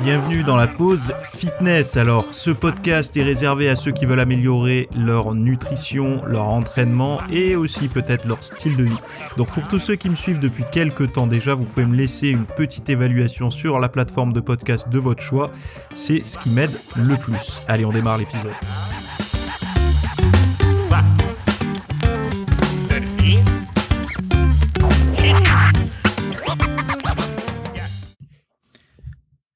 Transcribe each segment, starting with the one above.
Bienvenue dans la pause fitness. Alors, ce podcast est réservé à ceux qui veulent améliorer leur nutrition, leur entraînement et aussi peut-être leur style de vie. Donc, pour tous ceux qui me suivent depuis quelques temps déjà, vous pouvez me laisser une petite évaluation sur la plateforme de podcast de votre choix. C'est ce qui m'aide le plus. Allez, on démarre l'épisode.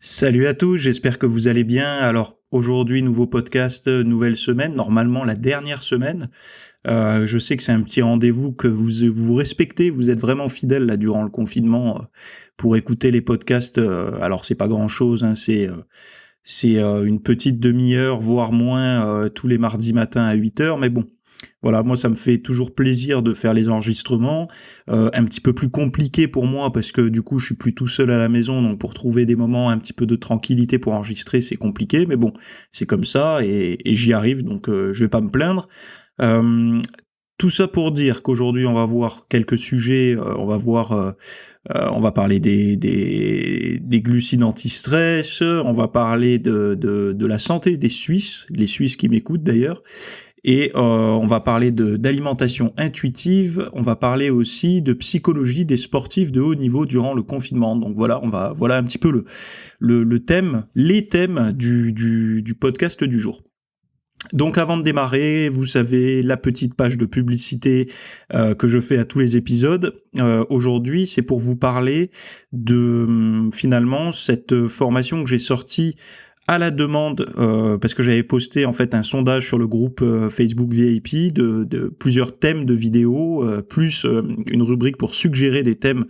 Salut à tous, j'espère que vous allez bien. Alors aujourd'hui, nouveau podcast, nouvelle semaine, normalement la dernière semaine. Je sais que c'est un petit rendez-vous que vous respectez, vous êtes vraiment fidèles là durant le confinement pour écouter les podcasts. Alors c'est pas grand-chose, hein, c'est une petite demi-heure, voire moins, tous les mardis matins à 8h, mais bon. Voilà, moi ça me fait toujours plaisir de faire les enregistrements, un petit peu plus compliqué pour moi parce que du coup je suis plus tout seul à la maison, donc pour trouver des moments un petit peu de tranquillité pour enregistrer c'est compliqué, mais bon, c'est comme ça et j'y arrive, donc je vais pas me plaindre. Tout ça pour dire qu'aujourd'hui on va voir quelques sujets, on va parler des glucides anti-stress, on va parler de la santé des Suisses, les Suisses qui m'écoutent d'ailleurs. Et on va parler d'alimentation intuitive, on va parler aussi de psychologie des sportifs de haut niveau durant le confinement. Donc voilà, voilà un petit peu les thèmes du podcast du jour. Donc avant de démarrer, vous savez, la petite page de publicité que je fais à tous les épisodes. Aujourd'hui, c'est pour vous parler de finalement cette formation que j'ai sortie à la demande, parce que j'avais posté en fait un sondage sur le groupe Facebook VIP de plusieurs thèmes de vidéos, plus une rubrique pour suggérer des thèmes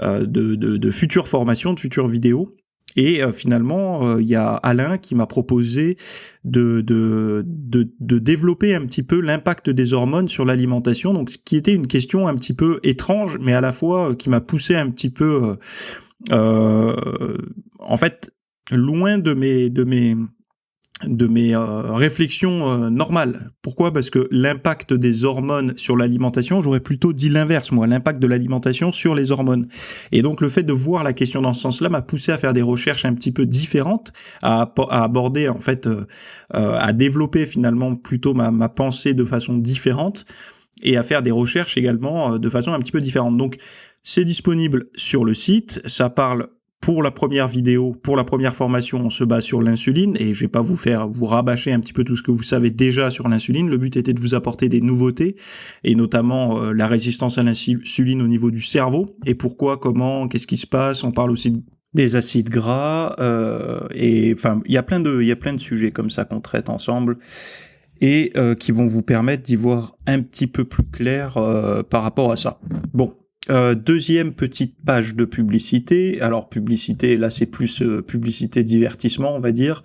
de futures formations, de futures vidéos. Et finalement, il y a Alain qui m'a proposé de développer un petit peu l'impact des hormones sur l'alimentation, donc ce qui était une question un petit peu étrange, mais à la fois qui m'a poussé un petit peu, en fait, loin de mes réflexions normales. Pourquoi ? Parce que l'impact des hormones sur l'alimentation, j'aurais plutôt dit l'inverse, moi, l'impact de l'alimentation sur les hormones. Et donc le fait de voir la question dans ce sens-là m'a poussé à faire des recherches un petit peu différentes, à aborder en fait, à développer finalement plutôt ma pensée de façon différente, et à faire des recherches également de façon un petit peu différente. Donc c'est disponible sur le site, ça parle. Pour la première vidéo, pour la première formation, on se base sur l'insuline et je vais pas vous rabâcher un petit peu tout ce que vous savez déjà sur l'insuline. Le but était de vous apporter des nouveautés et notamment la résistance à l'insuline au niveau du cerveau et pourquoi, comment, qu'est-ce qui se passe. On parle aussi des acides gras et enfin il y a plein de sujets comme ça qu'on traite ensemble et qui vont vous permettre d'y voir un petit peu plus clair par rapport à ça. Bon. Deuxième petite page de publicité. Alors publicité, là c'est plus publicité divertissement, on va dire.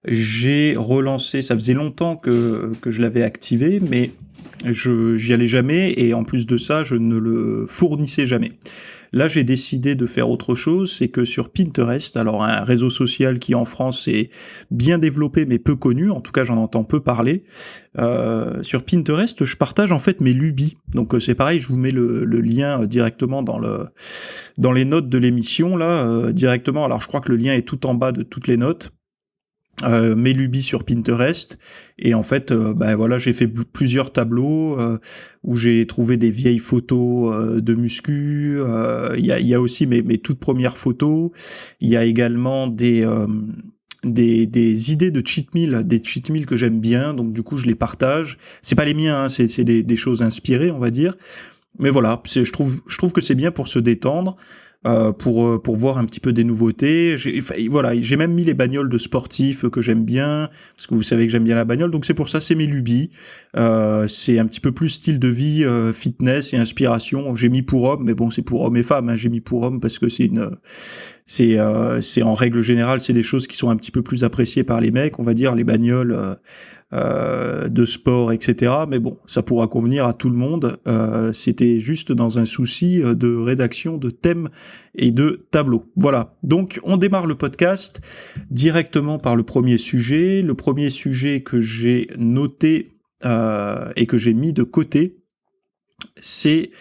J'ai relancé, ça faisait longtemps que je l'avais activé, mais j'y allais jamais et en plus de ça, je ne le fournissais jamais. Là, j'ai décidé de faire autre chose, c'est que sur Pinterest, alors un réseau social qui en France est bien développé mais peu connu, en tout cas j'en entends peu parler, sur Pinterest, je partage en fait mes lubies. Donc c'est pareil, je vous mets le lien directement dans les notes de l'émission, là, directement. Alors je crois que le lien est tout en bas de toutes les notes. Mes lubies sur Pinterest et en fait voilà, j'ai fait plusieurs tableaux où j'ai trouvé des vieilles photos de muscu, il y a aussi mes toutes premières photos, il y a également des idées de cheat meal, des cheat meals que j'aime bien, donc du coup je les partage. C'est pas les miens, hein, c'est des choses inspirées, on va dire. Mais voilà, je trouve que c'est bien pour se détendre. Pour voir un petit peu des nouveautés. J'ai même mis les bagnoles de sportifs que j'aime bien, parce que vous savez que j'aime bien la bagnole, donc c'est pour ça, c'est mes lubies. C'est un petit peu plus style de vie, fitness et inspiration. J'ai mis pour hommes, mais bon, c'est pour hommes et femmes, hein. J'ai mis pour hommes parce que c'est en règle générale, c'est des choses qui sont un petit peu plus appréciées par les mecs, on va dire, les bagnoles de sport, etc. Mais bon, ça pourra convenir à tout le monde. C'était juste dans un souci de rédaction de thèmes et de tableaux. Voilà, donc on démarre le podcast directement par le premier sujet. Le premier sujet que j'ai noté et que j'ai mis de côté, c'est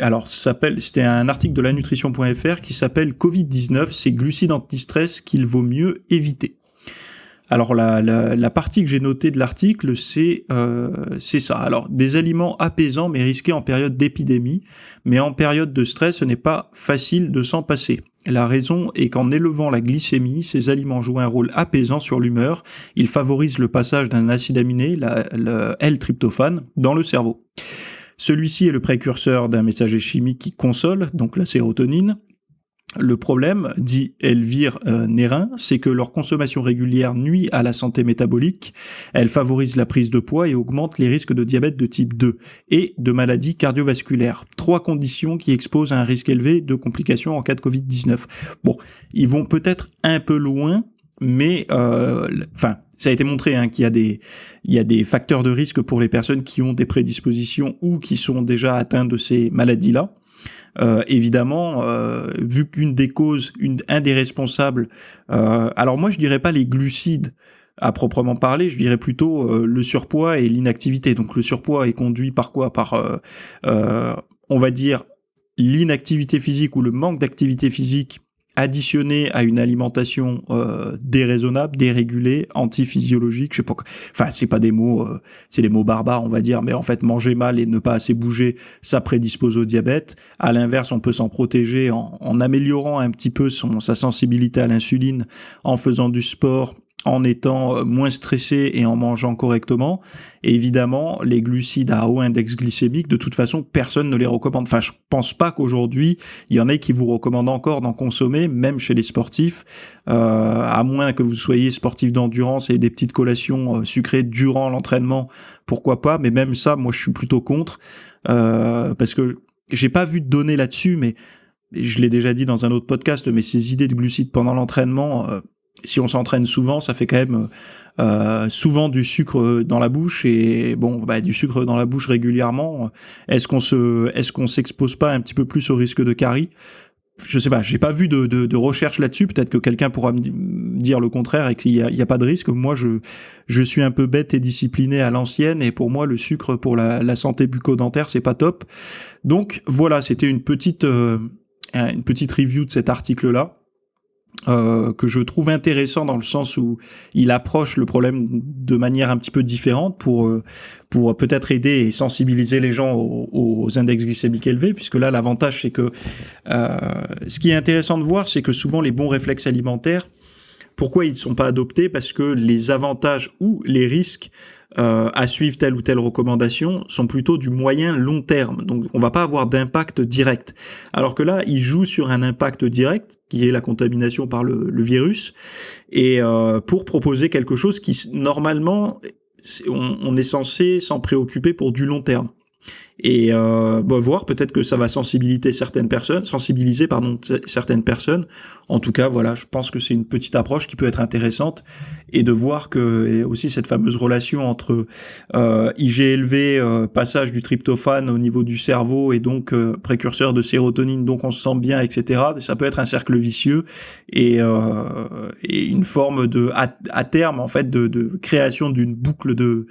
alors c'était un article de lanutrition.fr qui s'appelle Covid-19, c'est glucides anti-stress qu'il vaut mieux éviter. Alors la partie que j'ai notée de l'article, c'est ça. Alors des aliments apaisants mais risqués en période d'épidémie, mais en période de stress, ce n'est pas facile de s'en passer. La raison est qu'en élevant la glycémie, ces aliments jouent un rôle apaisant sur l'humeur. Ils favorisent le passage d'un acide aminé, le L-tryptophane, dans le cerveau. Celui-ci est le précurseur d'un messager chimique qui console, donc la sérotonine. Le problème, dit Elvire Nérin, c'est que leur consommation régulière nuit à la santé métabolique, elle favorise la prise de poids et augmente les risques de diabète de type 2 et de maladies cardiovasculaires. 3 conditions qui exposent à un risque élevé de complications en cas de Covid-19. Bon, ils vont peut-être un peu loin, mais ça a été montré qu'il y a des facteurs de risque pour les personnes qui ont des prédispositions ou qui sont déjà atteints de ces maladies-là. Évidemment, vu qu'une des causes, un des responsables, alors moi je dirais pas les glucides à proprement parler, je dirais plutôt le surpoids et l'inactivité. Donc le surpoids est conduit par quoi ? Par, on va dire, l'inactivité physique ou le manque d'activité physique additionné à une alimentation déraisonnable, dérégulée, antiphysiologique, je sais pas, enfin c'est pas des mots, c'est des mots barbares on va dire, mais en fait manger mal et ne pas assez bouger, ça prédispose au diabète. À l'inverse, on peut s'en protéger en améliorant un petit peu sa sensibilité à l'insuline, en faisant du sport, en étant moins stressé et en mangeant correctement. Et évidemment, les glucides à haut index glycémique, de toute façon, personne ne les recommande. Enfin, je pense pas qu'aujourd'hui, il y en ait qui vous recommandent encore d'en consommer, même chez les sportifs, à moins que vous soyez sportif d'endurance et des petites collations sucrées durant l'entraînement, pourquoi pas. Mais même ça, moi, je suis plutôt contre, parce que j'ai pas vu de données là-dessus, mais je l'ai déjà dit dans un autre podcast, mais ces idées de glucides pendant l'entraînement, si on s'entraîne souvent, ça fait quand même souvent du sucre dans la bouche et du sucre dans la bouche régulièrement. Est-ce qu'on s'expose pas un petit peu plus au risque de carie ? Je sais pas, j'ai pas vu de recherche là-dessus. Peut-être que quelqu'un pourra me dire le contraire et qu'il y a pas de risque. Moi, je suis un peu bête et discipliné à l'ancienne et pour moi, le sucre pour la santé bucco-dentaire, c'est pas top. Donc voilà, c'était une petite review de cet article-là. Que je trouve intéressant dans le sens où il approche le problème de manière un petit peu différente pour peut-être aider et sensibiliser les gens aux index glycémiques élevés, puisque là l'avantage c'est que ce qui est intéressant de voir, c'est que souvent les bons réflexes alimentaires, pourquoi ils ne sont pas adoptés ? Parce que les avantages ou les risques à suivre telle ou telle recommandation sont plutôt du moyen long terme. Donc on va pas avoir d'impact direct. Alors que là, ils jouent sur un impact direct, qui est la contamination par le virus, et pour proposer quelque chose qui, normalement, on est censé s'en préoccuper pour du long terme. Et voir peut-être que ça va sensibiliser certaines personnes. En tout cas, voilà, je pense que c'est une petite approche qui peut être intéressante et de voir que aussi cette fameuse relation entre IG élevé, passage du tryptophane au niveau du cerveau et donc précurseur de sérotonine, donc on se sent bien, etc. Ça peut être un cercle vicieux et une forme à terme en fait de création d'une boucle de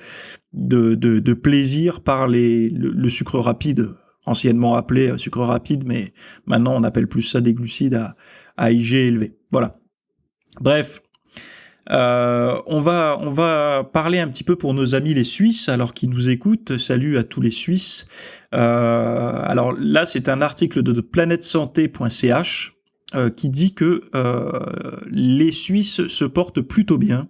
plaisir par le sucre rapide, anciennement appelé sucre rapide, mais maintenant on appelle plus ça des glucides à IG élevé. Voilà. Bref, on va parler un petit peu pour nos amis les Suisses, alors qu'ils nous écoutent. Salut à tous les Suisses. Alors là, c'est un article de planetsanté.ch qui dit que les Suisses se portent plutôt bien.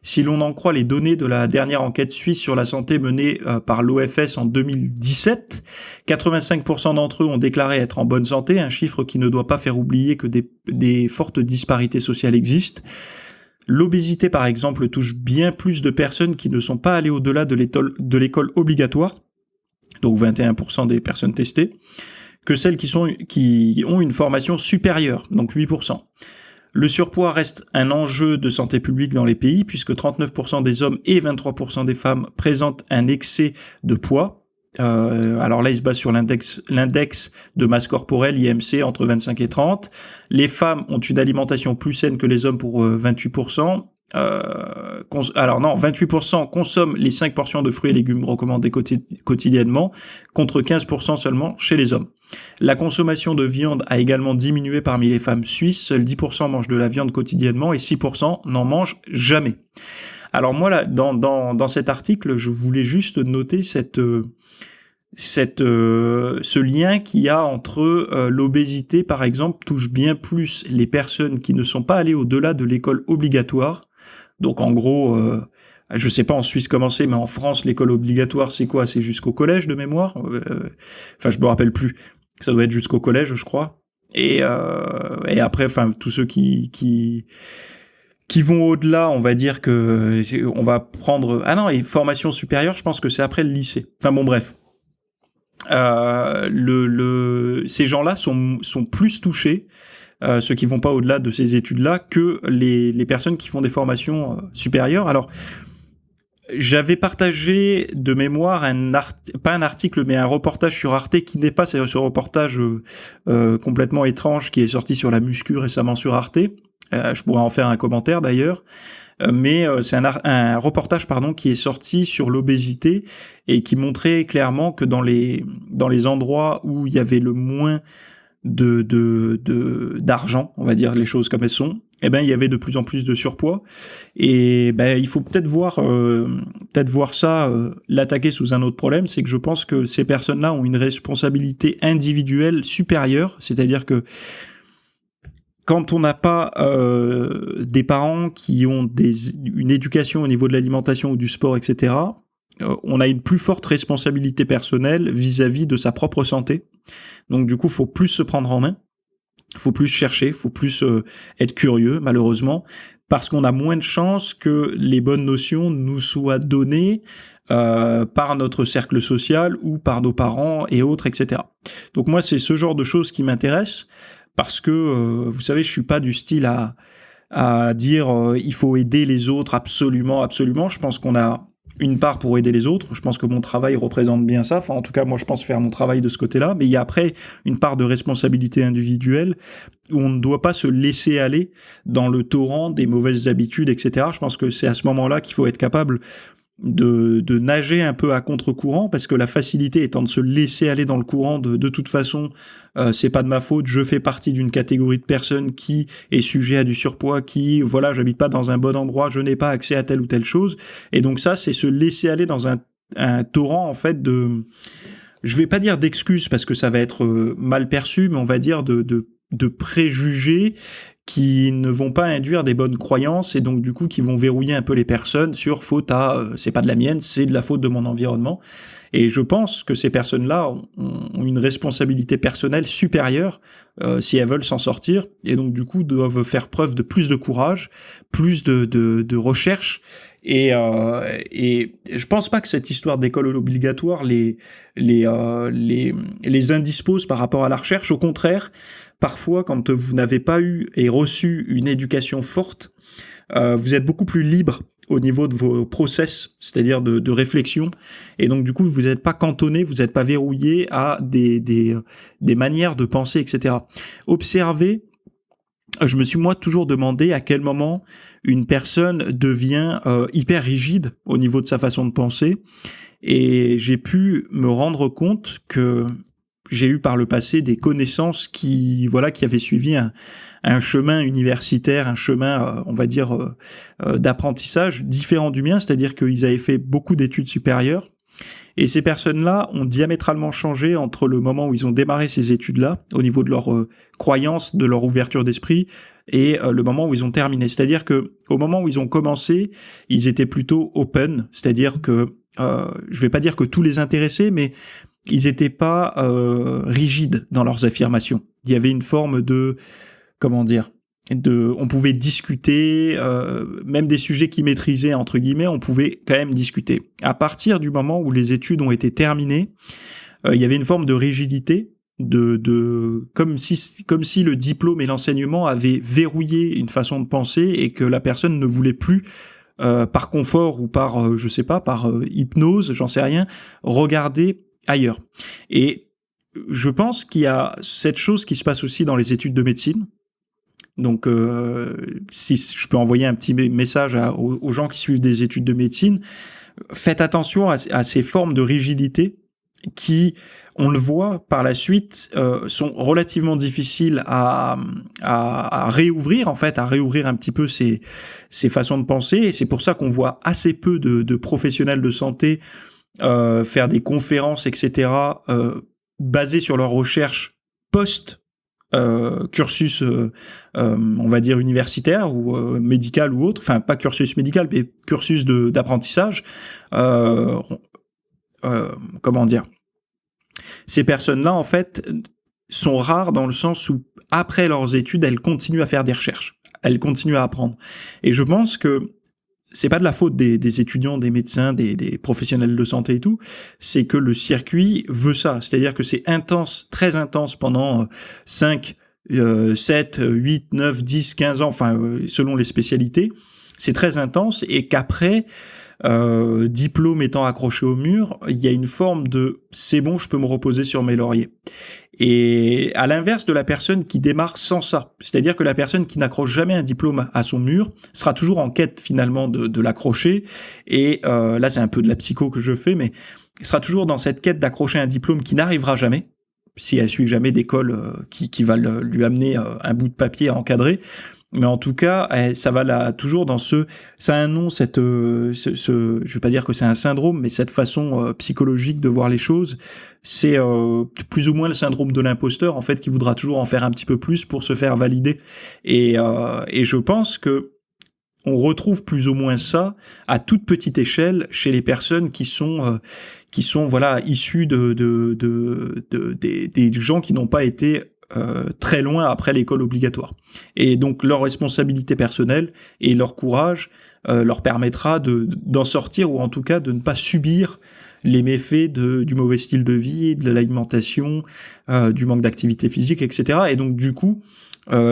Si l'on en croit les données de la dernière enquête suisse sur la santé menée par l'OFS en 2017, 85% d'entre eux ont déclaré être en bonne santé, un chiffre qui ne doit pas faire oublier que des fortes disparités sociales existent. L'obésité, par exemple, touche bien plus de personnes qui ne sont pas allées au-delà de l'école obligatoire, donc 21% des personnes testées, que celles qui ont une formation supérieure, donc 8%. Le surpoids reste un enjeu de santé publique dans les pays, puisque 39% des hommes et 23% des femmes présentent un excès de poids. Alors là, il se base sur l'index de masse corporelle, IMC, entre 25 et 30. Les femmes ont une alimentation plus saine que les hommes pour 28%. alors non, 28% consomment les 5 portions de fruits et légumes recommandées quotidiennement, contre 15% seulement chez les hommes. La consommation de viande a également diminué parmi les femmes suisses, seuls 10% mangent de la viande quotidiennement et 6% n'en mangent jamais. Alors moi, là, dans cet article, je voulais juste noter ce lien qu'il y a entre l'obésité, par exemple, touche bien plus les personnes qui ne sont pas allées au-delà de l'école obligatoire. Donc en gros, je sais pas en Suisse comment c'est, mais en France, l'école obligatoire, c'est quoi? C'est jusqu'au collège de mémoire. Enfin, je me rappelle plus. Ça doit être jusqu'au collège, je crois. Et après, enfin, tous ceux qui vont au-delà, on va dire que on va prendre. Ah non, et formation supérieure, je pense que c'est après le lycée. Enfin bon, bref. Ces gens-là sont plus touchés, ceux qui vont pas au-delà de ces études-là, que les personnes qui font des formations supérieures. Alors, j'avais partagé de mémoire pas un article, mais un reportage sur Arte qui n'est pas ce reportage complètement étrange qui est sorti sur la muscu récemment sur Arte. Je pourrais en faire un commentaire d'ailleurs. Mais c'est un reportage qui est sorti sur l'obésité et qui montrait clairement que dans les endroits où il y avait le moins d'argent, on va dire les choses comme elles sont, eh ben il y avait de plus en plus de surpoids et ben il faut peut-être voir ça l'attaquer sous un autre problème, c'est que je pense que ces personnes-là ont une responsabilité individuelle supérieure, c'est-à-dire que quand on n'a pas des parents qui ont une éducation au niveau de l'alimentation ou du sport, etc., on a une plus forte responsabilité personnelle vis-à-vis de sa propre santé. Donc du coup, il faut plus se prendre en main, il faut plus chercher, il faut plus être curieux, malheureusement, parce qu'on a moins de chances que les bonnes notions nous soient données par notre cercle social ou par nos parents et autres, etc. Donc moi, c'est ce genre de choses qui m'intéressent. Parce que, vous savez, je suis pas du style à dire il faut aider les autres absolument, absolument. Je pense qu'on a une part pour aider les autres. Je pense que mon travail représente bien ça. Enfin, en tout cas, moi, je pense faire mon travail de ce côté-là. Mais il y a après une part de responsabilité individuelle où on ne doit pas se laisser aller dans le torrent des mauvaises habitudes, etc. Je pense que c'est à ce moment-là qu'il faut être capable de nager un peu à contre-courant, parce que la facilité étant de se laisser aller dans le courant de toute façon, c'est pas de ma faute, je fais partie d'une catégorie de personnes qui est sujet à du surpoids, qui, voilà, j'habite pas dans un bon endroit, je n'ai pas accès à telle ou telle chose, et donc ça, c'est se laisser aller dans un torrent, en fait, je vais pas dire d'excuses, parce que ça va être mal perçu, mais on va dire de préjugés qui ne vont pas induire des bonnes croyances et donc du coup qui vont verrouiller un peu les personnes sur faute à c'est pas de la mienne, c'est de la faute de mon environnement. Et je pense que ces personnes-là ont une responsabilité personnelle supérieure si elles veulent s'en sortir et donc du coup doivent faire preuve de plus de courage, plus de recherche. Et je pense pas que cette histoire d'école obligatoire les indispose par rapport à la recherche. Au contraire, parfois, quand vous n'avez pas eu et reçu une éducation forte, vous êtes beaucoup plus libre au niveau de vos process, c'est-à-dire de réflexion. Et donc, du coup, vous n'êtes pas cantonné, vous n'êtes pas verrouillé à des manières de penser, etc. Observez. Je me suis moi toujours demandé à quel moment une personne devient hyper rigide au niveau de sa façon de penser, et j'ai pu me rendre compte que j'ai eu par le passé des connaissances qui avaient suivi un chemin universitaire, un chemin, on va dire, d'apprentissage différent du mien, c'est-à-dire qu'ils avaient fait beaucoup d'études supérieures. Et ces personnes-là ont diamétralement changé entre le moment où ils ont démarré ces études-là, au niveau de leur croyance, de leur ouverture d'esprit, et le moment où ils ont terminé. C'est-à-dire que au moment où ils ont commencé, ils étaient plutôt open, c'est-à-dire que je vais pas dire que tout les intéressait, mais ils étaient pas rigides dans leurs affirmations. Il y avait une forme de, comment dire, on pouvait discuter, même des sujets qu'ils maîtrisaient, entre guillemets, on pouvait quand même discuter. À partir du moment où les études ont été terminées, il y avait une forme de rigidité, comme si le diplôme et l'enseignement avaient verrouillé une façon de penser et que la personne ne voulait plus, par confort ou par, je sais pas, par hypnose, j'en sais rien, regarder ailleurs. Et je pense qu'il y a cette chose qui se passe aussi dans les études de médecine, Donc, si je peux envoyer un petit message aux gens qui suivent des études de médecine, faites attention à ces formes de rigidité qui, on le voit par la suite, sont relativement difficiles à réouvrir, en fait, à réouvrir un petit peu ces façons de penser. Et c'est pour ça qu'on voit assez peu de professionnels de santé faire des conférences, etc., basées sur leurs recherches post cursus, on va dire universitaire ou médical ou autre, enfin pas cursus médical, mais cursus d'apprentissage. Comment dire, ces personnes-là, en fait, sont rares dans le sens où, après leurs études, elles continuent à faire des recherches. Elles continuent à apprendre. Et je pense que c'est pas de la faute des étudiants, des médecins, des professionnels de santé et tout, c'est que le circuit veut ça. C'est-à-dire que c'est intense, très intense pendant 5, 7, 8, 9, 10, 15 ans, enfin, selon les spécialités. C'est très intense et qu'après, diplôme étant accroché au mur, il y a une forme de « c'est bon, je peux me reposer sur mes lauriers ». Et à l'inverse de la personne qui démarre sans ça, c'est-à-dire que la personne qui n'accroche jamais un diplôme à son mur sera toujours en quête finalement de l'accrocher, et là c'est un peu de la psycho que je fais, mais sera toujours dans cette quête d'accrocher un diplôme qui n'arrivera jamais, si elle suit jamais d'école qui va lui amener un bout de papier à encadrer. Mais en tout cas, ça va toujours dans ça a un nom, je vais pas dire que c'est un syndrome, mais cette façon psychologique de voir les choses, c'est plus ou moins le syndrome de l'imposteur, en fait, qui voudra toujours en faire un petit peu plus pour se faire valider. Et je pense que on retrouve plus ou moins ça à toute petite échelle chez les personnes qui sont voilà issues des gens qui n'ont pas été très loin après l'école obligatoire. Et donc leur responsabilité personnelle et leur courage leur permettra d'en sortir, ou en tout cas de ne pas subir les méfaits du mauvais style de vie, de l'alimentation, du manque d'activité physique, etc. Et donc du coup,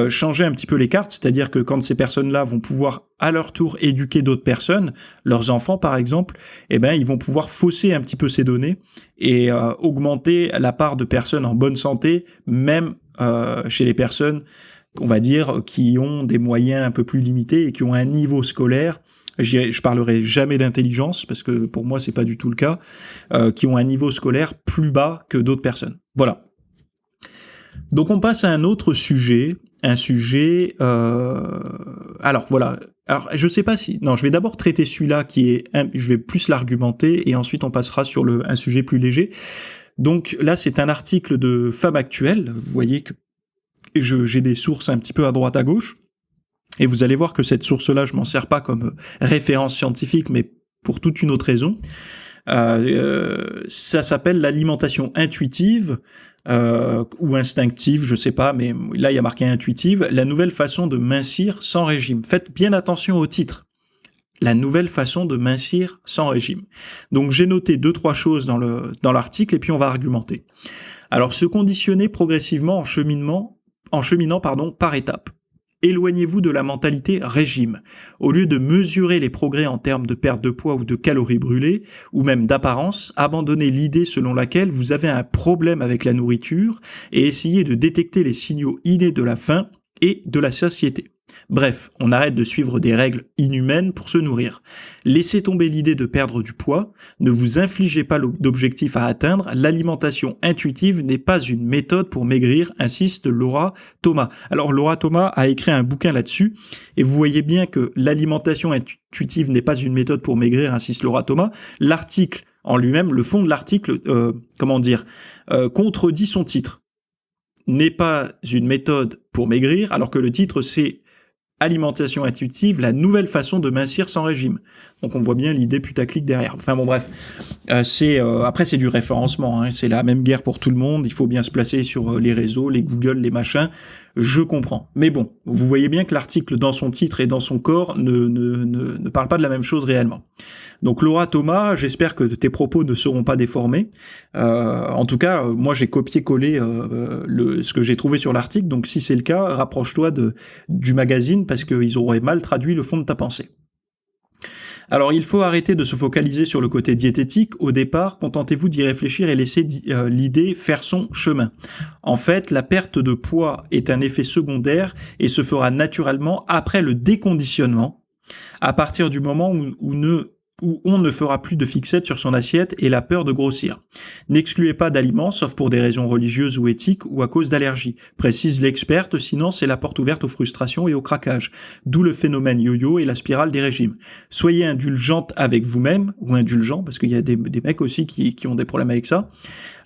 changer un petit peu les cartes, c'est-à-dire que quand ces personnes-là vont pouvoir à leur tour éduquer d'autres personnes, leurs enfants par exemple, eh ben ils vont pouvoir fausser un petit peu ces données et augmenter la part de personnes en bonne santé, même chez les personnes, on va dire, qui ont des moyens un peu plus limités et qui ont un niveau scolaire. Je parlerai jamais d'intelligence parce que pour moi c'est pas du tout le cas, qui ont un niveau scolaire plus bas que d'autres personnes. Voilà. Donc on passe à un autre sujet, alors voilà. Alors je sais pas si, non, je vais d'abord traiter celui-là je vais plus l'argumenter et ensuite on passera sur un sujet plus léger. Donc là c'est un article de Femme Actuelle. Vous voyez que j'ai des sources un petit peu à droite à gauche. Et vous allez voir que cette source-là, je m'en sers pas comme référence scientifique, mais pour toute une autre raison. Ça s'appelle l'alimentation intuitive ou instinctive, je sais pas, mais là il y a marqué intuitive, la nouvelle façon de mincir sans régime. Faites bien attention au titre. La nouvelle façon de mincir sans régime. Donc j'ai noté 2-3 choses dans l'article et puis on va argumenter. Alors se conditionner progressivement en cheminant par étapes. Éloignez-vous de la mentalité régime. Au lieu de mesurer les progrès en termes de perte de poids ou de calories brûlées, ou même d'apparence, abandonnez l'idée selon laquelle vous avez un problème avec la nourriture et essayez de détecter les signaux innés de la faim et de la satiété. Bref, on arrête de suivre des règles inhumaines pour se nourrir. Laissez tomber l'idée de perdre du poids, ne vous infligez pas d'objectif à atteindre, l'alimentation intuitive n'est pas une méthode pour maigrir, insiste Laura Thomas. Alors Laura Thomas a écrit un bouquin là-dessus, et vous voyez bien que l'alimentation intuitive n'est pas une méthode pour maigrir, insiste Laura Thomas. L'article en lui-même, le fond de l'article, contredit son titre. N'est pas une méthode pour maigrir, alors que le titre c'est alimentation intuitive, la nouvelle façon de mincir sans régime. Donc on voit bien l'idée putaclic derrière. Enfin bon bref, après c'est du référencement, hein, c'est la même guerre pour tout le monde, il faut bien se placer sur les réseaux, les Google, les machins, je comprends. Mais bon, vous voyez bien que l'article dans son titre et dans son corps ne parle pas de la même chose réellement. Donc Laura Thomas, j'espère que tes propos ne seront pas déformés. En tout cas, moi j'ai copié-collé ce que j'ai trouvé sur l'article, donc si c'est le cas, rapproche-toi du magazine parce qu'ils auraient mal traduit le fond de ta pensée. Alors, il faut arrêter de se focaliser sur le côté diététique. Au départ, contentez-vous d'y réfléchir et laissez l'idée faire son chemin. En fait, la perte de poids est un effet secondaire et se fera naturellement après le déconditionnement, à partir du moment où on ne fera plus de fixette sur son assiette et la peur de grossir. N'excluez pas d'aliments, sauf pour des raisons religieuses ou éthiques ou à cause d'allergies, précise l'experte, sinon c'est la porte ouverte aux frustrations et au craquage. D'où le phénomène yo-yo et la spirale des régimes. Soyez indulgente avec vous-même, ou indulgent, parce qu'il y a des mecs aussi qui ont des problèmes avec ça.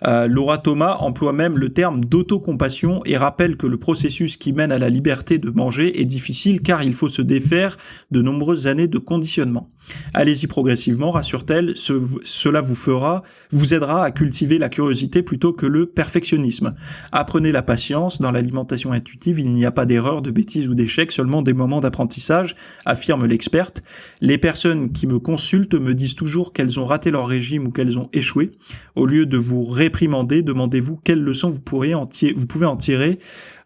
Laura Thomas emploie même le terme d'autocompassion et rappelle que le processus qui mène à la liberté de manger est difficile car il faut se défaire de nombreuses années de conditionnement. Allez-y progressivement, rassure-t-elle, cela vous aidera à cultiver la curiosité plutôt que le perfectionnisme. Apprenez la patience, dans l'alimentation intuitive, il n'y a pas d'erreur, de bêtises ou d'échecs, seulement des moments d'apprentissage, affirme l'experte. Les personnes qui me consultent me disent toujours qu'elles ont raté leur régime ou qu'elles ont échoué. Au lieu de vous réprimander, demandez-vous quelles leçons vous pouvez en tirer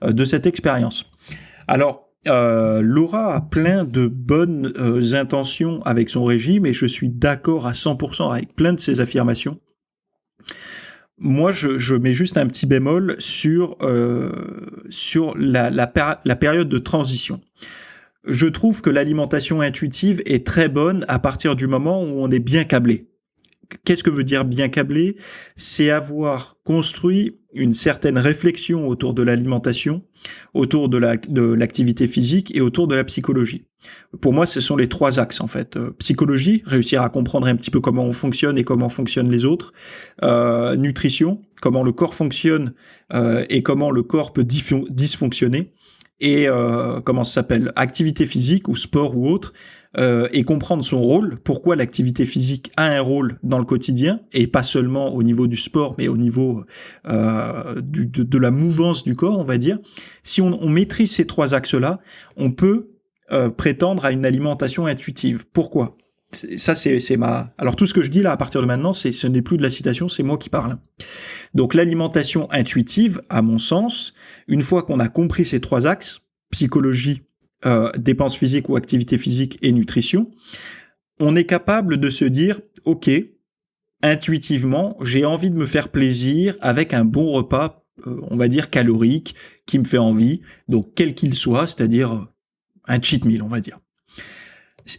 de cette expérience. Alors, Laura a plein de bonnes intentions avec son régime et je suis d'accord à 100% avec plein de ses affirmations. Moi, je mets juste un petit bémol sur la période de transition. Je trouve que l'alimentation intuitive est très bonne à partir du moment où on est bien câblé. Qu'est-ce que veut dire bien câblé ? C'est avoir construit une certaine réflexion autour de l'alimentation, autour de l'activité physique et autour de la psychologie. Pour moi, ce sont les trois axes en fait. Psychologie, réussir à comprendre un petit peu comment on fonctionne et comment fonctionnent les autres. Nutrition, comment le corps fonctionne et comment le corps peut dysfonctionner. Et comment ça s'appelle, activité physique ou sport ou autre, et comprendre son rôle, pourquoi l'activité physique a un rôle dans le quotidien, et pas seulement au niveau du sport, mais au niveau de la mouvance du corps, on va dire. Si on maîtrise ces trois axes-là, on peut prétendre à une alimentation intuitive. Pourquoi ? Ça, c'est ma... Alors, tout ce que je dis là, à partir de maintenant, ce n'est plus de la citation, c'est moi qui parle. Donc, l'alimentation intuitive, à mon sens, une fois qu'on a compris ces trois axes, psychologie, dépenses physiques ou activité physique et nutrition, on est capable de se dire, ok, intuitivement, j'ai envie de me faire plaisir avec un bon repas, on va dire calorique, qui me fait envie, donc quel qu'il soit, c'est-à-dire un cheat meal, on va dire.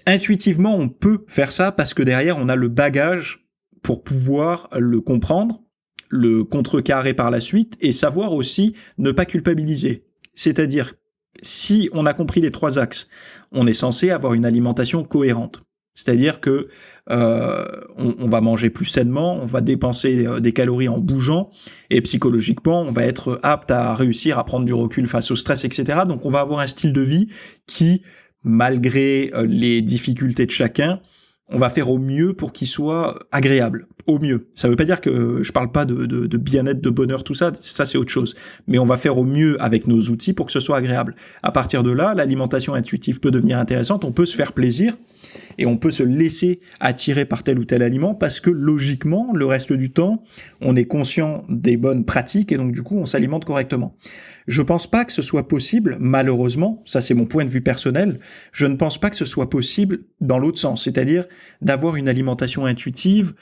Intuitivement, on peut faire ça parce que derrière, on a le bagage pour pouvoir le comprendre, le contrecarrer par la suite et savoir aussi ne pas culpabiliser. C'est-à-dire, si on a compris les trois axes, on est censé avoir une alimentation cohérente. C'est-à-dire que on va manger plus sainement, on va dépenser des calories en bougeant et psychologiquement, on va être apte à réussir à prendre du recul face au stress, etc. Donc, on va avoir un style de vie qui, malgré les difficultés de chacun, on va faire au mieux pour qu'il soit agréable, au mieux. Ça veut pas dire que je parle pas de bien-être, de bonheur, tout ça, ça c'est autre chose. Mais on va faire au mieux avec nos outils pour que ce soit agréable. À partir de là, l'alimentation intuitive peut devenir intéressante, on peut se faire plaisir et on peut se laisser attirer par tel ou tel aliment parce que logiquement, le reste du temps, on est conscient des bonnes pratiques et donc du coup, on s'alimente correctement. Je pense pas que ce soit possible, malheureusement, ça c'est mon point de vue personnel, je ne pense pas que ce soit possible dans l'autre sens, c'est-à-dire d'avoir une alimentation intuitive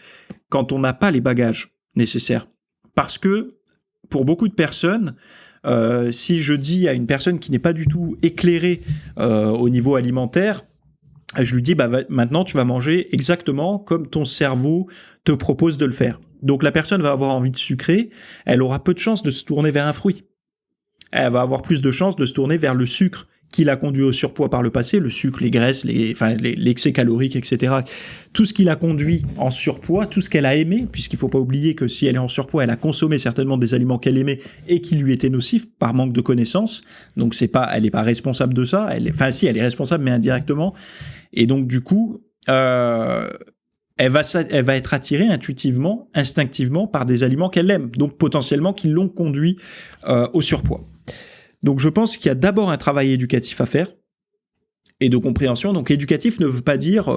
quand on n'a pas les bagages nécessaires. Parce que, pour beaucoup de personnes, si je dis à une personne qui n'est pas du tout éclairée au niveau alimentaire, je lui dis, maintenant tu vas manger exactement comme ton cerveau te propose de le faire. Donc la personne va avoir envie de sucrer, elle aura peu de chances de se tourner vers un fruit. Elle va avoir plus de chances de se tourner vers le sucre qui l'a conduit au surpoids par le passé, le sucre, les graisses, l'excès calorique, etc. Tout ce qui l'a conduit en surpoids, tout ce qu'elle a aimé, puisqu'il faut pas oublier que si elle est en surpoids, elle a consommé certainement des aliments qu'elle aimait et qui lui étaient nocifs par manque de connaissances. Donc elle est pas responsable de ça. Elle est responsable, mais indirectement. Et donc du coup, elle va être attirée intuitivement, instinctivement par des aliments qu'elle aime, donc potentiellement qui l'ont conduit au surpoids. Donc je pense qu'il y a d'abord un travail éducatif à faire et de compréhension. Donc éducatif ne veut pas dire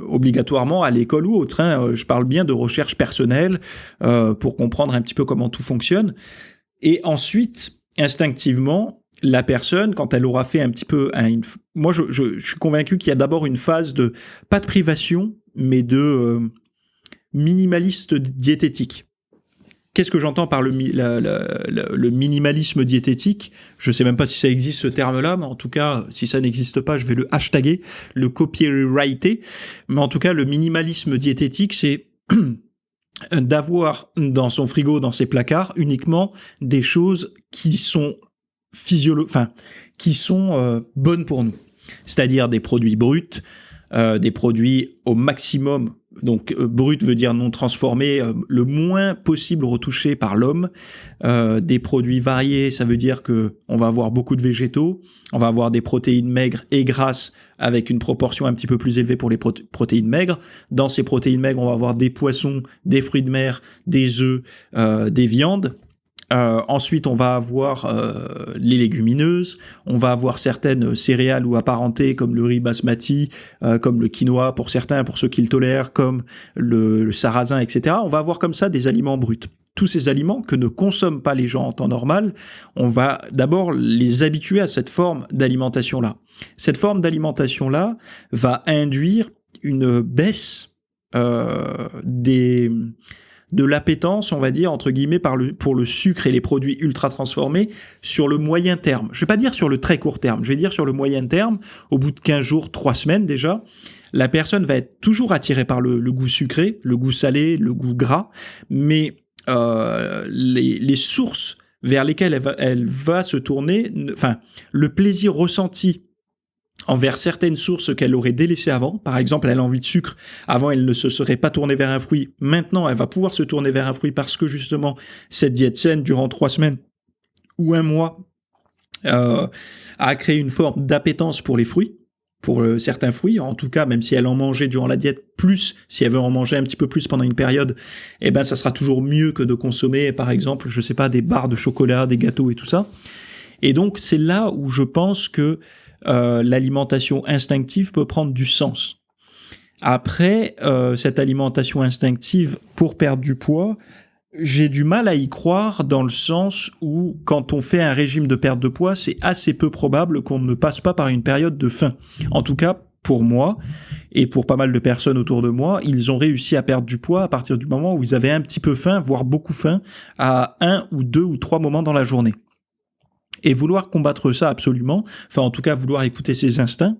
obligatoirement à l'école ou autre. Je parle bien de recherche personnelle pour comprendre un petit peu comment tout fonctionne. Et ensuite, instinctivement, la personne, quand elle aura fait un petit peu... moi, je suis convaincu qu'il y a d'abord une phase de, pas de privation, mais de minimaliste diététique. Qu'est-ce que j'entends par le minimalisme diététique ? Je ne sais même pas si ça existe ce terme-là, mais en tout cas, si ça n'existe pas, je vais le hashtaguer, le copyrighter. Mais en tout cas, le minimalisme diététique, c'est d'avoir dans son frigo, dans ses placards, uniquement des choses qui sont bonnes pour nous. C'est-à-dire des produits bruts, des produits au maximum. Donc brut veut dire non transformé, le moins possible retouché par l'homme. Des produits variés, ça veut dire que on va avoir beaucoup de végétaux, on va avoir des protéines maigres et grasses avec une proportion un petit peu plus élevée pour les protéines maigres. Dans ces protéines maigres, on va avoir des poissons, des fruits de mer, des œufs, des viandes. Ensuite, on va avoir les légumineuses, on va avoir certaines céréales ou apparentées comme le riz basmati, comme le quinoa pour certains, pour ceux qui le tolèrent, comme le sarrasin, etc. On va avoir comme ça des aliments bruts. Tous ces aliments que ne consomment pas les gens en temps normal, on va d'abord les habituer à cette forme d'alimentation-là. Cette forme d'alimentation-là va induire une baisse de l'appétence, on va dire, entre guillemets, pour le sucre et les produits ultra transformés sur le moyen terme. Je ne vais pas dire sur le très court terme, je vais dire sur le moyen terme, au bout de 15 jours, 3 semaines déjà, la personne va être toujours attirée par le goût sucré, le goût salé, le goût gras, mais les sources vers lesquelles elle va se tourner, enfin, le plaisir ressenti envers certaines sources qu'elle aurait délaissées avant. Par exemple, elle a envie de sucre. Avant, elle ne se serait pas tournée vers un fruit. Maintenant, elle va pouvoir se tourner vers un fruit parce que justement, cette diète saine, durant 3 semaines ou 1 mois, a créé une forme d'appétence pour les fruits, pour certains fruits. En tout cas, même si elle en mangeait durant la diète plus, si elle veut en manger un petit peu plus pendant une période, eh ben, ça sera toujours mieux que de consommer, par exemple, je sais pas, des barres de chocolat, des gâteaux et tout ça. Et donc, c'est là où je pense que l'alimentation instinctive peut prendre du sens. Après, cette alimentation instinctive pour perdre du poids, j'ai du mal à y croire dans le sens où quand on fait un régime de perte de poids, c'est assez peu probable qu'on ne passe pas par une période de faim. En tout cas, pour moi et pour pas mal de personnes autour de moi, ils ont réussi à perdre du poids à partir du moment où ils avaient un petit peu faim, voire beaucoup faim, à 1 ou 2 ou 3 moments dans la journée. Et vouloir combattre ça absolument, enfin en tout cas vouloir écouter ses instincts,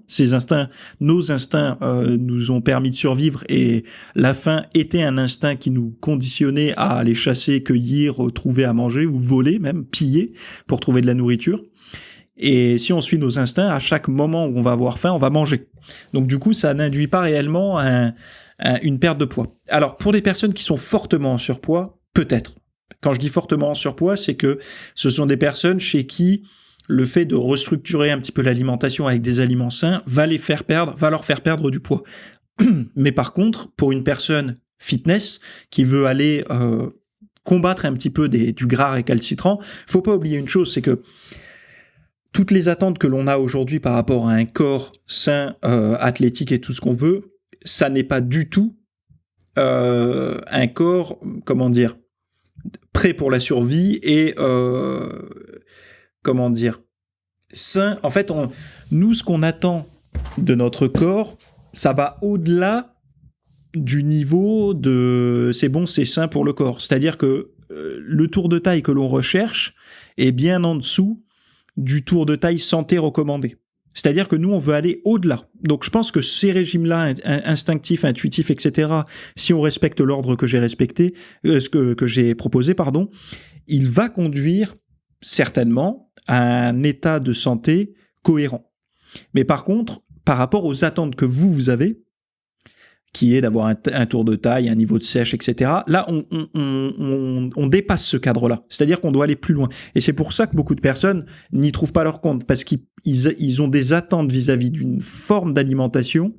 nos instincts nous ont permis de survivre et la faim était un instinct qui nous conditionnait à aller chasser, cueillir, trouver à manger ou voler même, piller pour trouver de la nourriture. Et si on suit nos instincts, à chaque moment où on va avoir faim, on va manger. Donc du coup, ça n'induit pas réellement une perte de poids. Alors pour des personnes qui sont fortement en surpoids, peut-être. Quand je dis fortement en surpoids, c'est que ce sont des personnes chez qui le fait de restructurer un petit peu l'alimentation avec des aliments sains va leur faire perdre du poids. Mais par contre, pour une personne fitness qui veut aller combattre un petit peu du gras récalcitrant, faut pas oublier une chose, c'est que toutes les attentes que l'on a aujourd'hui par rapport à un corps sain, athlétique et tout ce qu'on veut, ça n'est pas du tout un corps, comment dire, prêt pour la survie et sain. En fait, nous, ce qu'on attend de notre corps, ça va au-delà du niveau de c'est bon, c'est sain pour le corps. C'est-à-dire que le tour de taille que l'on recherche est bien en dessous du tour de taille santé recommandé. C'est-à-dire que nous, on veut aller au-delà. Donc, je pense que ces régimes-là, instinctifs, intuitifs, etc., si on respecte l'ordre que j'ai que j'ai proposé, il va conduire certainement à un état de santé cohérent. Mais par contre, par rapport aux attentes que vous avez, qui est d'avoir un tour de taille, un niveau de sèche, etc. Là, on dépasse ce cadre-là. C'est-à-dire qu'on doit aller plus loin. Et c'est pour ça que beaucoup de personnes n'y trouvent pas leur compte, parce qu'ils ont des attentes vis-à-vis d'une forme d'alimentation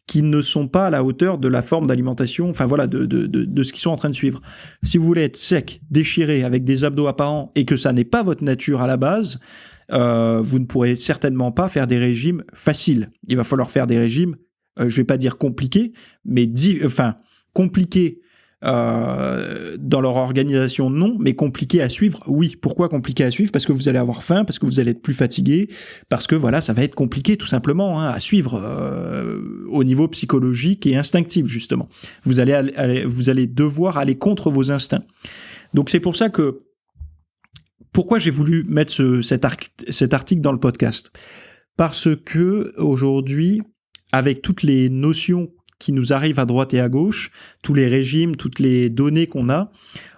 qui ne sont pas à la hauteur de la forme d'alimentation, enfin voilà, de ce qu'ils sont en train de suivre. Si vous voulez être sec, déchiré, avec des abdos apparents, et que ça n'est pas votre nature à la base, vous ne pourrez certainement pas faire des régimes faciles. Il va falloir faire des régimes je vais pas dire compliqué, mais compliqué dans leur organisation, non, mais compliqué à suivre, oui. Pourquoi compliqué à suivre? Parce que vous allez avoir faim, parce que vous allez être plus fatigué, parce que voilà, ça va être compliqué tout simplement à suivre au niveau psychologique et instinctif justement. Vous allez devoir aller contre vos instincts. Donc c'est pour ça que pourquoi j'ai voulu mettre cet article dans le podcast? Parce que aujourd'hui, avec toutes les notions qui nous arrivent à droite et à gauche, tous les régimes, toutes les données qu'on a,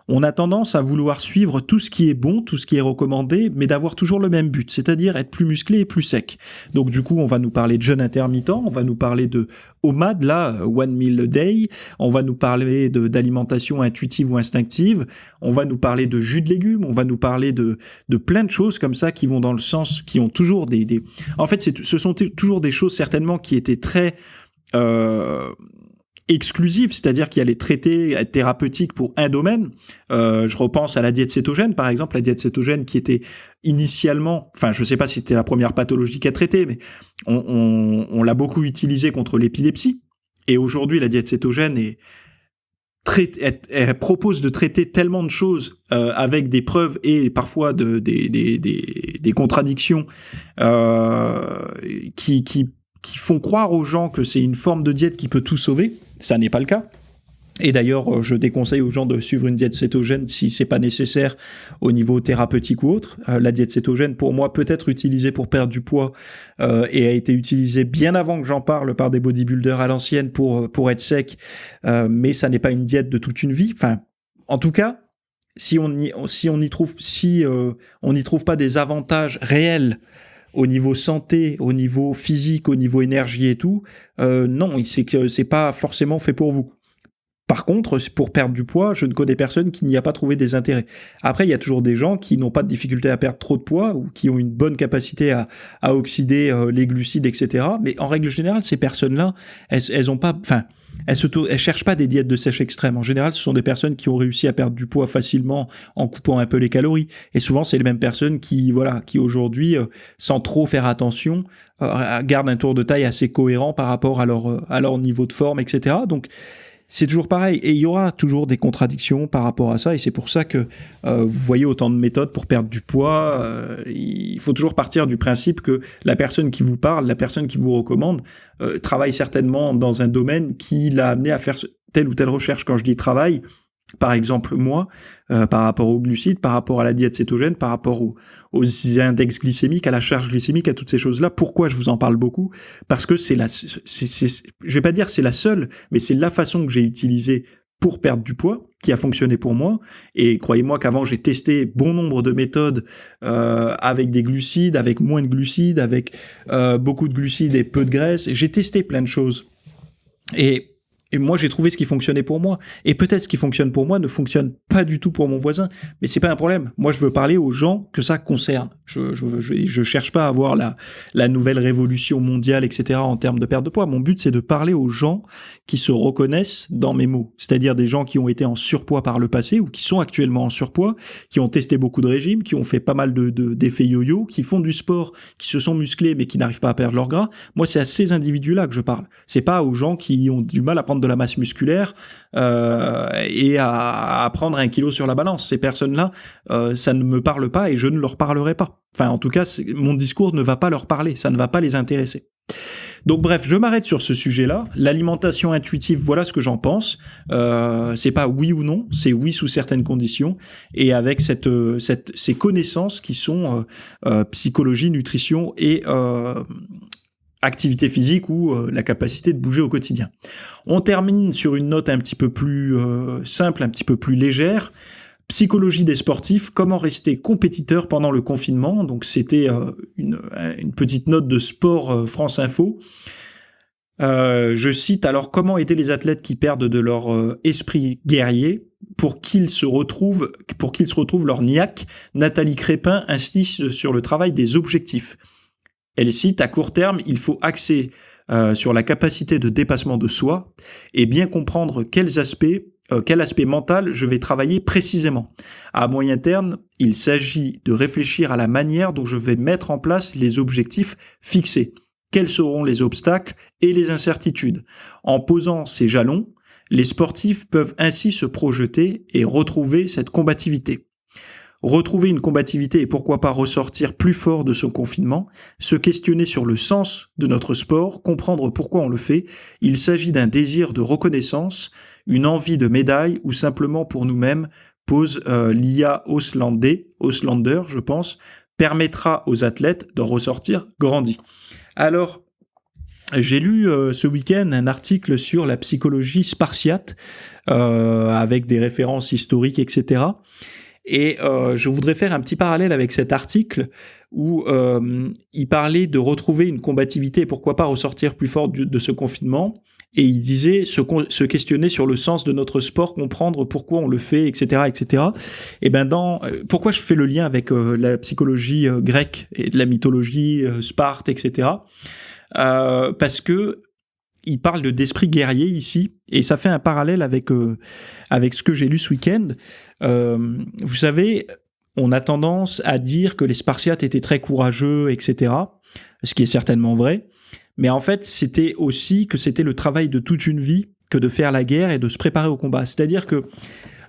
on a tendance à vouloir suivre tout ce qui est bon, tout ce qui est recommandé, mais d'avoir toujours le même but, c'est-à-dire être plus musclé et plus sec. Donc du coup, on va nous parler de jeûne intermittent, on va nous parler de OMAD, là, One Meal a Day, on va nous parler d'alimentation intuitive ou instinctive, on va nous parler de jus de légumes, on va nous parler de plein de choses comme ça qui vont dans le sens, qui ont toujours des... En fait, ce sont toujours des choses certainement qui étaient très... exclusive, c'est-à-dire qu'il y a les traités thérapeutiques pour un domaine. Je repense à la diète cétogène, par exemple, la diète cétogène qui était initialement, enfin, je ne sais pas si c'était la première pathologie qu'elle traitait, mais on l'a beaucoup utilisée contre l'épilepsie. Et aujourd'hui, la diète cétogène elle propose de traiter tellement de choses avec des preuves et parfois des contradictions qui font croire aux gens que c'est une forme de diète qui peut tout sauver. Ça n'est pas le cas. Et d'ailleurs, je déconseille aux gens de suivre une diète cétogène si c'est pas nécessaire au niveau thérapeutique ou autre. La diète cétogène, pour moi, peut être utilisée pour perdre du poids et a été utilisée bien avant que j'en parle par des bodybuilders à l'ancienne pour être sec, mais ça n'est pas une diète de toute une vie. Enfin, en tout cas, si on n'y trouve pas des avantages réels au niveau santé, au niveau physique, au niveau énergie et tout, non, c'est que c'est pas forcément fait pour vous. Par contre, pour perdre du poids, je ne connais personne qui n'y a pas trouvé des intérêts. Après, il y a toujours des gens qui n'ont pas de difficulté à perdre trop de poids ou qui ont une bonne capacité à oxyder les glucides, etc. Mais en règle générale, ces personnes-là, elles ont pas, enfin, elles cherchent pas des diètes de sèche extrême. En général, ce sont des personnes qui ont réussi à perdre du poids facilement en coupant un peu les calories. Et souvent, c'est les mêmes personnes qui aujourd'hui, sans trop faire attention, gardent un tour de taille assez cohérent par rapport à leur niveau de forme, etc. Donc, c'est toujours pareil, et il y aura toujours des contradictions par rapport à ça, et c'est pour ça que vous voyez autant de méthodes pour perdre du poids. Il faut toujours partir du principe que la personne qui vous parle, la personne qui vous recommande, travaille certainement dans un domaine qui l'a amené à faire telle ou telle recherche. Quand je dis travail, par exemple moi, par rapport aux glucides, par rapport à la diète cétogène, par rapport aux index glycémiques, à la charge glycémique, à toutes ces choses-là. Pourquoi je vous en parle beaucoup? Parce que je vais pas dire c'est la seule, mais c'est la façon que j'ai utilisée pour perdre du poids, qui a fonctionné pour moi. Et croyez-moi qu'avant, j'ai testé bon nombre de méthodes avec des glucides, avec moins de glucides, avec beaucoup de glucides et peu de graisse. Et j'ai testé plein de choses. Et moi, j'ai trouvé ce qui fonctionnait pour moi. Et peut-être ce qui fonctionne pour moi ne fonctionne pas du tout pour mon voisin. Mais c'est pas un problème. Moi, je veux parler aux gens que ça concerne. Je cherche pas à avoir la nouvelle révolution mondiale, etc. en termes de perte de poids. Mon but, c'est de parler aux gens qui se reconnaissent dans mes mots. C'est-à-dire des gens qui ont été en surpoids par le passé ou qui sont actuellement en surpoids, qui ont testé beaucoup de régimes, qui ont fait pas mal d'effets yo-yo, qui font du sport, qui se sont musclés mais qui n'arrivent pas à perdre leur gras. Moi, c'est à ces individus-là que je parle. C'est pas aux gens qui ont du mal à prendre de la masse musculaire et à prendre 1 kilo sur la balance. Ces personnes-là, ça ne me parle pas et je ne leur parlerai pas. Enfin, en tout cas, mon discours ne va pas leur parler, ça ne va pas les intéresser. Donc bref, je m'arrête sur ce sujet-là. L'alimentation intuitive, voilà ce que j'en pense. C'est pas oui ou non, c'est oui sous certaines conditions et avec ces connaissances qui sont psychologie, nutrition et activité physique ou la capacité de bouger au quotidien. On termine sur une note un petit peu plus simple, un petit peu plus légère. Psychologie des sportifs, comment rester compétiteur pendant le confinement. Donc c'était une petite note de Sport France Info. Je cite, alors comment aider les athlètes qui perdent de leur esprit guerrier pour qu'ils se retrouvent leur niaque. Nathalie Crépin insiste sur le travail des objectifs. Elle cite, à court terme, il faut axer sur la capacité de dépassement de soi et bien comprendre quel aspect mental je vais travailler précisément. À moyen terme, il s'agit de réfléchir à la manière dont je vais mettre en place les objectifs fixés. Quels seront les obstacles et les incertitudes? En posant ces jalons, Les sportifs peuvent ainsi se projeter et retrouver cette combativité. Retrouver une combativité et pourquoi pas ressortir plus fort de ce confinement, se questionner sur le sens de notre sport, comprendre pourquoi on le fait. Il s'agit d'un désir de reconnaissance, une envie de médaille ou simplement pour nous-mêmes, pose l'IA Auslander, je pense, permettra aux athlètes d'en ressortir grandis. Alors, j'ai lu ce week-end un article sur la psychologie spartiate, avec des références historiques, etc. Et je voudrais faire un petit parallèle avec cet article où il parlait de retrouver une combativité et pourquoi pas ressortir plus fort de ce confinement. Et il disait se questionner sur le sens de notre sport, comprendre pourquoi on le fait, etc., etc. Et ben pourquoi je fais le lien avec la psychologie grecque et de la mythologie Sparte, etc. Parce que il parle d'esprit guerrier ici, et ça fait un parallèle avec ce que j'ai lu ce week-end. Vous savez, on a tendance à dire que les Spartiates étaient très courageux, etc., ce qui est certainement vrai, mais en fait, c'était aussi que c'était le travail de toute une vie que de faire la guerre et de se préparer au combat. C'est-à-dire que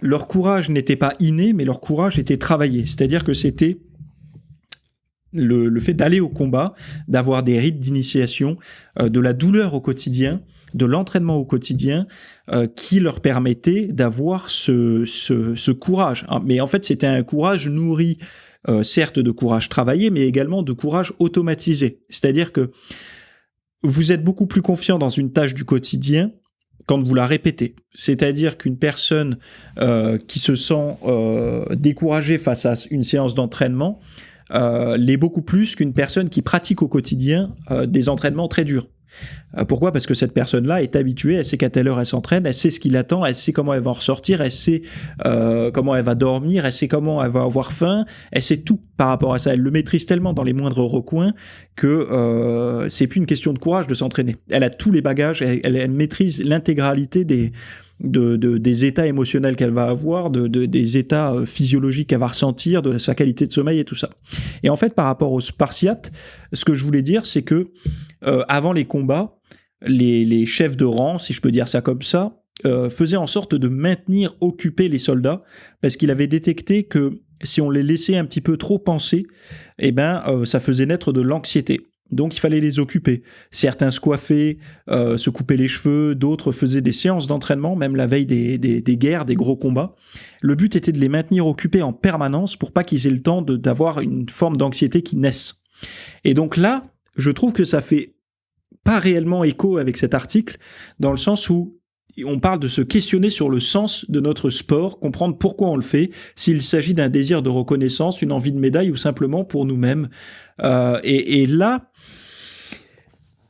leur courage n'était pas inné, mais leur courage était travaillé. C'est-à-dire que c'était le fait d'aller au combat, d'avoir des rites d'initiation, de la douleur au quotidien, de l'entraînement au quotidien, qui leur permettait d'avoir ce courage. Mais en fait, c'était un courage nourri, certes de courage travaillé, mais également de courage automatisé. C'est-à-dire que vous êtes beaucoup plus confiant dans une tâche du quotidien quand vous la répétez. C'est-à-dire qu'une personne qui se sent découragée face à une séance d'entraînement l'est beaucoup plus qu'une personne qui pratique au quotidien des entraînements très durs. Pourquoi ? Parce que cette personne-là est habituée, elle sait qu'à telle heure elle s'entraîne, elle sait ce qui l'attend, elle sait comment elle va en ressortir, elle sait comment elle va dormir, elle sait comment elle va avoir faim, elle sait tout par rapport à ça. Elle le maîtrise tellement dans les moindres recoins que c'est plus une question de courage de s'entraîner. Elle a tous les bagages, elle maîtrise l'intégralité des états émotionnels qu'elle va avoir, des états physiologiques qu'elle va ressentir, de sa qualité de sommeil et tout ça. Et en fait, par rapport aux Spartiates, ce que je voulais dire, c'est que avant les combats, les chefs de rang, si je peux dire ça comme ça, faisaient en sorte de maintenir occupés les soldats, parce qu'il avait détecté que si on les laissait un petit peu trop penser, ça faisait naître de l'anxiété. Donc il fallait les occuper. Certains se coiffaient, se coupaient les cheveux, d'autres faisaient des séances d'entraînement, même la veille des guerres, des gros combats. Le but était de les maintenir occupés en permanence pour pas qu'ils aient le temps d'avoir une forme d'anxiété qui naisse. Et donc là, je trouve que ça fait pas réellement écho avec cet article, dans le sens où on parle de se questionner sur le sens de notre sport, comprendre pourquoi on le fait, s'il s'agit d'un désir de reconnaissance, une envie de médaille ou simplement pour nous-mêmes. Et là,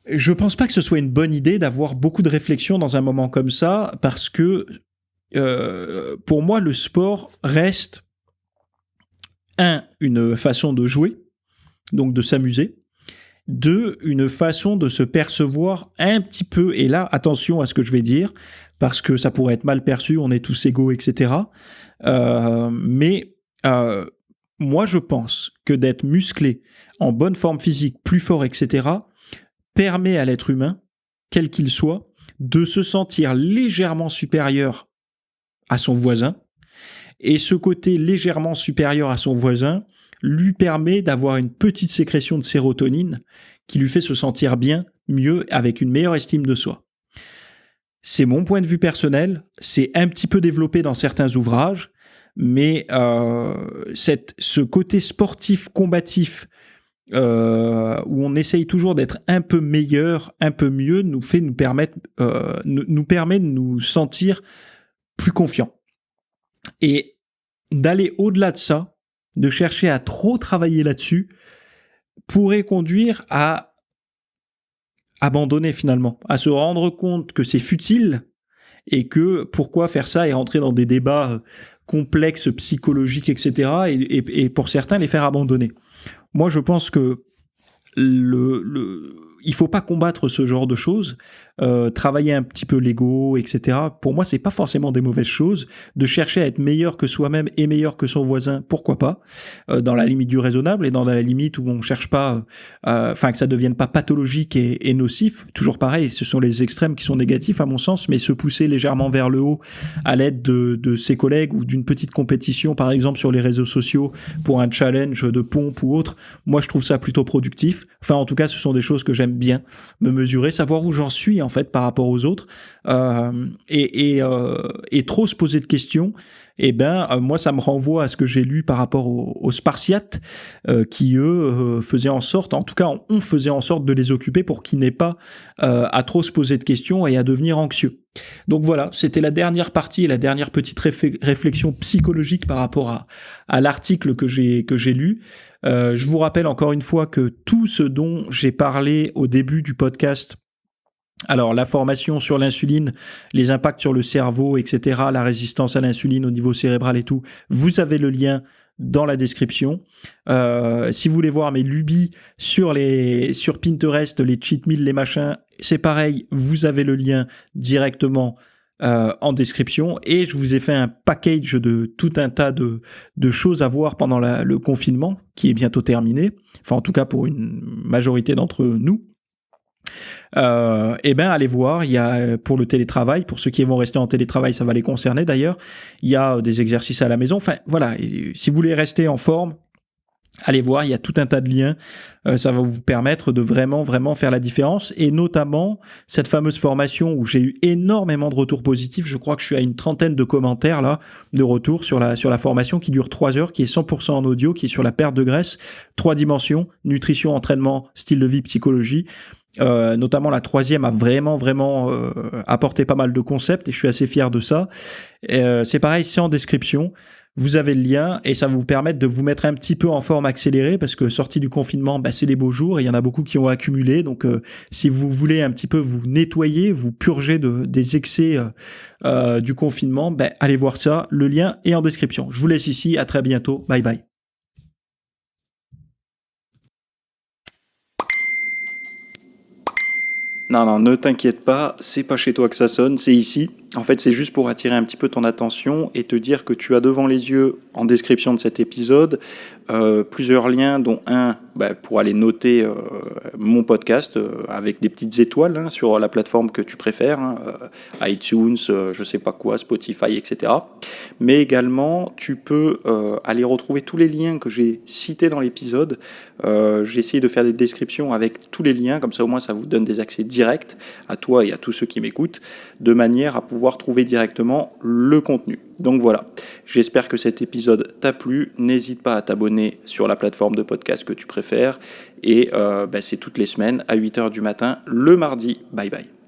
je pense pas que ce soit une bonne idée d'avoir beaucoup de réflexion dans un moment comme ça, parce que pour moi, le sport reste une façon de jouer, donc de s'amuser. 2, une façon de se percevoir un petit peu, et là, attention à ce que je vais dire, parce que ça pourrait être mal perçu, on est tous égaux, etc. Mais moi, je pense que d'être musclé, en bonne forme physique, plus fort, etc., permet à l'être humain, quel qu'il soit, de se sentir légèrement supérieur à son voisin, et ce côté légèrement supérieur à son voisin lui permet d'avoir une petite sécrétion de sérotonine qui lui fait se sentir bien, mieux, avec une meilleure estime de soi. C'est mon point de vue personnel, c'est un petit peu développé dans certains ouvrages, mais ce côté sportif, combatif, où on essaye toujours d'être un peu meilleur, un peu mieux, nous permet de nous sentir plus confiants. Et d'aller au-delà de ça, de chercher à trop travailler là-dessus, pourrait conduire à abandonner finalement, à se rendre compte que c'est futile et que pourquoi faire ça et rentrer dans des débats complexes, psychologiques, etc. et pour certains les faire abandonner. Moi je pense que il faut pas combattre ce genre de choses. travailler un petit peu l'ego, etc. Pour moi, c'est pas forcément des mauvaises choses. De chercher à être meilleur que soi-même et meilleur que son voisin, pourquoi pas, dans la limite du raisonnable et dans la limite où on cherche pas, que ça devienne pas pathologique et nocif. Toujours pareil, ce sont les extrêmes qui sont négatifs à mon sens, mais se pousser légèrement vers le haut à l'aide de ses collègues ou d'une petite compétition, par exemple sur les réseaux sociaux pour un challenge de pompe ou autre, moi je trouve ça plutôt productif. Enfin, en tout cas, ce sont des choses que j'aime bien me mesurer, savoir où j'en suis en fait par rapport aux autres, et trop se poser de questions. Moi, ça me renvoie à ce que j'ai lu par rapport aux Spartiates, qui eux faisaient en sorte, en tout cas, on faisait en sorte de les occuper pour qu'ils n'aient pas à trop se poser de questions et à devenir anxieux. Donc voilà, c'était la dernière partie et la dernière petite réflexion psychologique par rapport à l'article que j'ai lu. Je vous rappelle encore une fois que tout ce dont j'ai parlé au début du podcast, alors la formation sur l'insuline, les impacts sur le cerveau, etc., la résistance à l'insuline au niveau cérébral et tout, vous avez le lien dans la description. Si vous voulez voir mes lubies sur Pinterest, les cheat meals, les machins, c'est pareil, vous avez le lien directement en description, et je vous ai fait un package de tout un tas de choses à voir pendant le confinement, qui est bientôt terminé, enfin en tout cas pour une majorité d'entre nous. Allez voir, il y a pour le télétravail, pour ceux qui vont rester en télétravail, ça va les concerner d'ailleurs, il y a des exercices à la maison, enfin voilà, si vous voulez rester en forme, allez voir, il y a tout un tas de liens, ça va vous permettre de vraiment, vraiment faire la différence, et notamment cette fameuse formation où j'ai eu énormément de retours positifs, je crois que je suis à une 30aine de commentaires là, de retours sur la formation qui dure 3 heures, qui est 100% en audio, qui est sur la perte de graisse, 3 dimensions, nutrition, entraînement, style de vie, psychologie. Notamment la 3e a vraiment apporté pas mal de concepts et je suis assez fier de ça. C'est pareil, c'est en description. Vous avez le lien et ça va vous permettre de vous mettre un petit peu en forme accélérée parce que sortie du confinement, c'est les beaux jours et il y en a beaucoup qui ont accumulé. Donc, si vous voulez un petit peu vous nettoyer, vous purger des excès du confinement, allez voir ça. Le lien est en description. Je vous laisse ici. À très bientôt. Bye bye. Non, ne t'inquiète pas, c'est pas chez toi que ça sonne, c'est ici. En fait, c'est juste pour attirer un petit peu ton attention et te dire que tu as devant les yeux, en description de cet épisode, plusieurs liens, dont un pour aller noter mon podcast avec des petites étoiles sur la plateforme que tu préfères, iTunes, je sais pas quoi, Spotify, etc. Mais également, tu peux aller retrouver tous les liens que j'ai cités dans l'épisode. J'ai essayé de faire des descriptions avec tous les liens, comme ça au moins ça vous donne des accès directs à toi et à tous ceux qui m'écoutent, de manière à pouvoir trouver directement le contenu. Donc voilà, j'espère que cet épisode t'a plu. N'hésite pas à t'abonner sur la plateforme de podcast que tu préfères. Et c'est toutes les semaines à 8h du matin, le mardi. Bye bye.